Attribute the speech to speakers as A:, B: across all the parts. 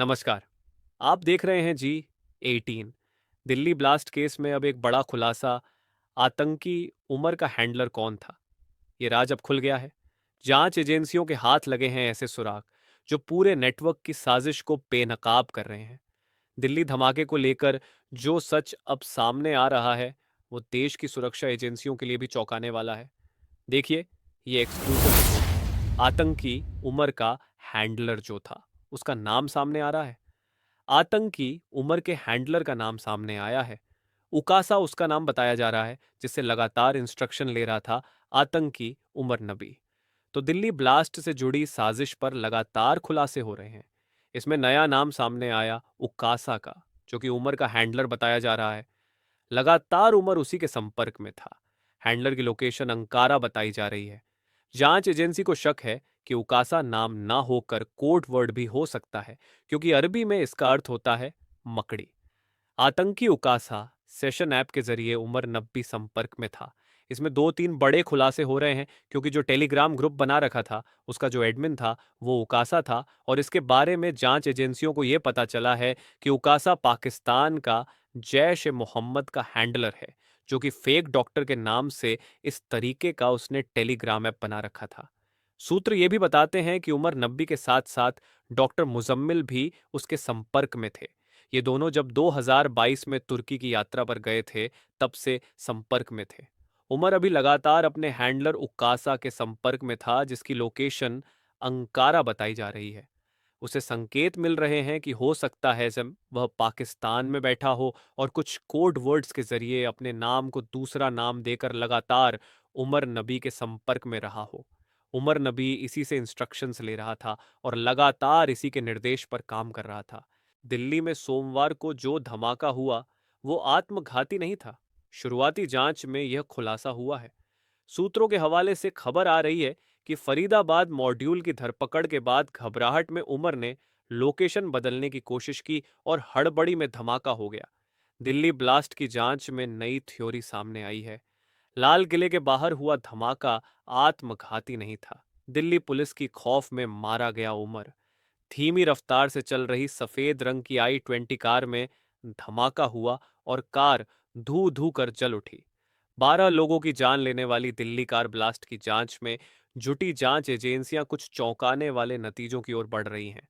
A: नमस्कार। आप देख रहे हैं जी 18। दिल्ली ब्लास्ट केस में अब एक बड़ा खुलासा। आतंकी उमर का हैंडलर कौन था, ये राज अब खुल गया है। जांच एजेंसियों के हाथ लगे हैं ऐसे सुराग जो पूरे नेटवर्क की साजिश को बेनकाब कर रहे हैं। दिल्ली धमाके को लेकर जो सच अब सामने आ रहा है वो देश की सुरक्षा एजेंसियों के लिए भी चौंकाने वाला है। देखिए, ये एक्सक्लूसिव रिपोर्ट। आतंकी उमर का हैंडलर जो था उसका नाम सामने आ रहा है। आतंकी उमर के हैंडलर का नाम सामने आया है। उकासा उसका नाम बताया जा रहा है, जिससे लगातार इंस्ट्रक्शन ले रहा था आतंकी उमर नबी। तो दिल्ली ब्लास्ट से जुड़ी साजिश पर लगातार खुलासे हो रहे हैं। इसमें नया नाम सामने आया उकासा का, जो कि उमर का हैंडलर बताया जा रहा है। लगातार उमर उसी के संपर्क में था। हैंडलर की लोकेशन अंकारा बताई जा रही है। जांच एजेंसी को शक है कि उकासा नाम ना होकर कोड वर्ड भी हो सकता है, क्योंकि अरबी में इसका अर्थ होता है मकड़ी। आतंकी उकासा सेशन ऐप के जरिए उमर नब्बी संपर्क में था। इसमें दो तीन बड़े खुलासे हो रहे हैं, क्योंकि जो टेलीग्राम ग्रुप बना रखा था उसका जो एडमिन था वो उकासा था, और इसके बारे में जांच एजेंसियों को यह पता चला है कि उकासा पाकिस्तान का जैश ए मोहम्मद का हैंडलर है, जो कि फेक डॉक्टर के नाम से इस तरीके का उसने टेलीग्राम ऐप बना रखा था। सूत्र ये भी बताते हैं कि उमर नब्बी के साथ साथ डॉक्टर मुजम्मिल भी उसके संपर्क में थे। ये दोनों जब 2022 में तुर्की की यात्रा पर गए थे तब से संपर्क में थे। उमर अभी लगातार अपने हैंडलर उक्कासा के संपर्क में था, जिसकी लोकेशन अंकारा बताई जा रही है। उसे संकेत मिल रहे हैं कि हो सकता है जब वह पाकिस्तान में बैठा हो और कुछ कोड वर्ड्स के जरिए अपने नाम को दूसरा नाम देकर लगातार उमर नबी के संपर्क में रहा हो। उमर नबी इसी से इंस्ट्रक्शंस ले रहा था और लगातार इसी के निर्देश पर काम कर रहा था। दिल्ली में सोमवार को जो धमाका हुआ वो आत्मघाती नहीं था। शुरुआती जांच में यह खुलासा हुआ है। सूत्रों के हवाले से खबर आ रही है कि फरीदाबाद मॉड्यूल की धरपकड़ के बाद घबराहट में उमर ने लोकेशन बदलने की कोशिश की और हड़बड़ी में धमाका हो गया। दिल्ली ब्लास्ट की जांच में नई थ्योरी सामने आई है। लाल किले के बाहर हुआ धमाका आत्मघाती नहीं था। दिल्ली पुलिस की खौफ में मारा गया उमर। धीमी रफ्तार से चल रही सफेद रंग की I-20 कार में धमाका हुआ और कार धू धू कर जल उठी। 12 लोगों की जान लेने वाली दिल्ली कार ब्लास्ट की जांच में जुटी जांच एजेंसियां कुछ चौंकाने वाले नतीजों की ओर बढ़ रही हैं।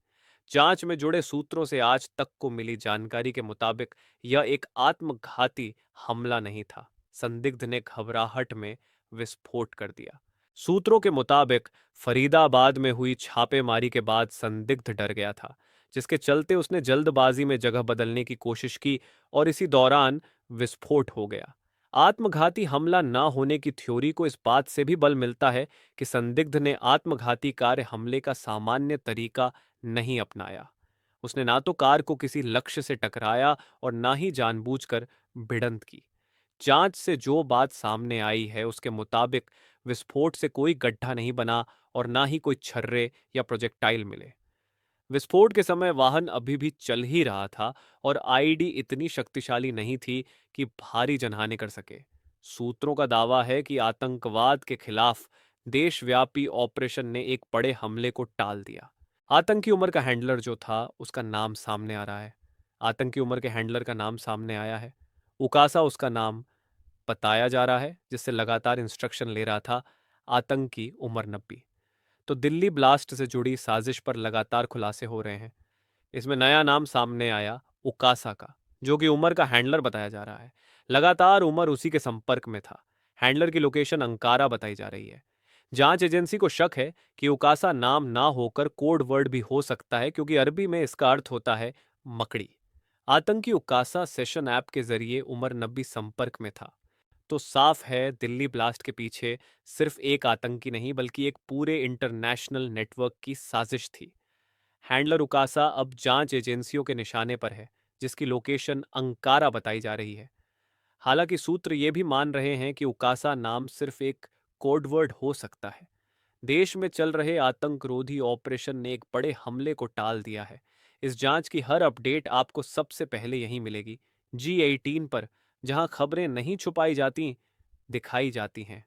A: जांच में जुड़े सूत्रों से आज तक को मिली जानकारी के मुताबिक यह एक आत्मघाती हमला नहीं था। संदिग्ध ने घबराहट में विस्फोट कर दिया। सूत्रों के मुताबिक फरीदाबाद में हुई छापेमारी के बाद संदिग्ध डर गया था, जिसके चलते उसने जल्दबाजी में जगह बदलने की कोशिश की और इसी दौरान विस्फोट हो गया। आत्मघाती हमला न होने की थ्योरी को इस बात से भी बल मिलता है कि संदिग्ध ने आत्मघाती कार्य हमले का सामान्य तरीका नहीं अपनाया। उसने ना तो कार को किसी लक्ष्य से टकराया और ना ही जानबूझकर भिड़ंत की। जांच से जो बात सामने आई है उसके मुताबिक विस्फोट से कोई गड्ढा नहीं बना और ना ही कोई छर्रे या प्रोजेक्टाइल मिले। विस्फोट के समय वाहन अभी भी चल ही रहा था और आईडी इतनी शक्तिशाली नहीं थी कि भारी जनहानि कर सके। सूत्रों का दावा है कि आतंकवाद के खिलाफ देशव्यापी ऑपरेशन ने एक बड़े हमले को टाल दिया। आतंकी उमर का हैंडलर जो था उसका नाम सामने आ रहा है। आतंकी उमर के हैंडलर का नाम सामने आया है। उकासा उसका नाम बताया जा रहा है, जिससे लगातार इंस्ट्रक्शन ले रहा था आतंकी उमर नब्बी। तो दिल्ली ब्लास्ट से जुड़ी साजिश पर लगातार खुलासे हो रहे हैं। इसमें नया नाम सामने आया उकासा का, जो कि उमर का हैंडलर बताया जा रहा है। लगातार उमर उसी के संपर्क में था। हैंडलर की लोकेशन अंकारा बताई जा रही है। जांच एजेंसी को शक है कि उकासा नाम ना होकर कोड वर्ड भी हो सकता है, क्योंकि अरबी में इसका अर्थ होता है मकड़ी। आतंकी उकासा सेशन ऐप के जरिए उमर नब्बी संपर्क में था। तो साफ है दिल्ली ब्लास्ट के पीछे सिर्फ एक आतंकी नहीं बल्कि एक पूरे इंटरनेशनल नेटवर्क की साजिश थी। हैंडलर उकासा अब जांच एजेंसियों के निशाने पर है, जिसकी लोकेशन अंकारा बताई जा रही है। हालांकि सूत्र ये भी मान रहे हैं कि उकासा नाम सिर्फ एक कोडवर्ड हो सकता है। देश में चल रहे आतंकरोधी ऑपरेशन ने एक बड़े हमले को टाल दिया है। इस जांच की हर अपडेट आपको सबसे पहले यहीं मिलेगी, G18 पर, जहां खबरें नहीं छुपाई जाती, दिखाई जाती हैं।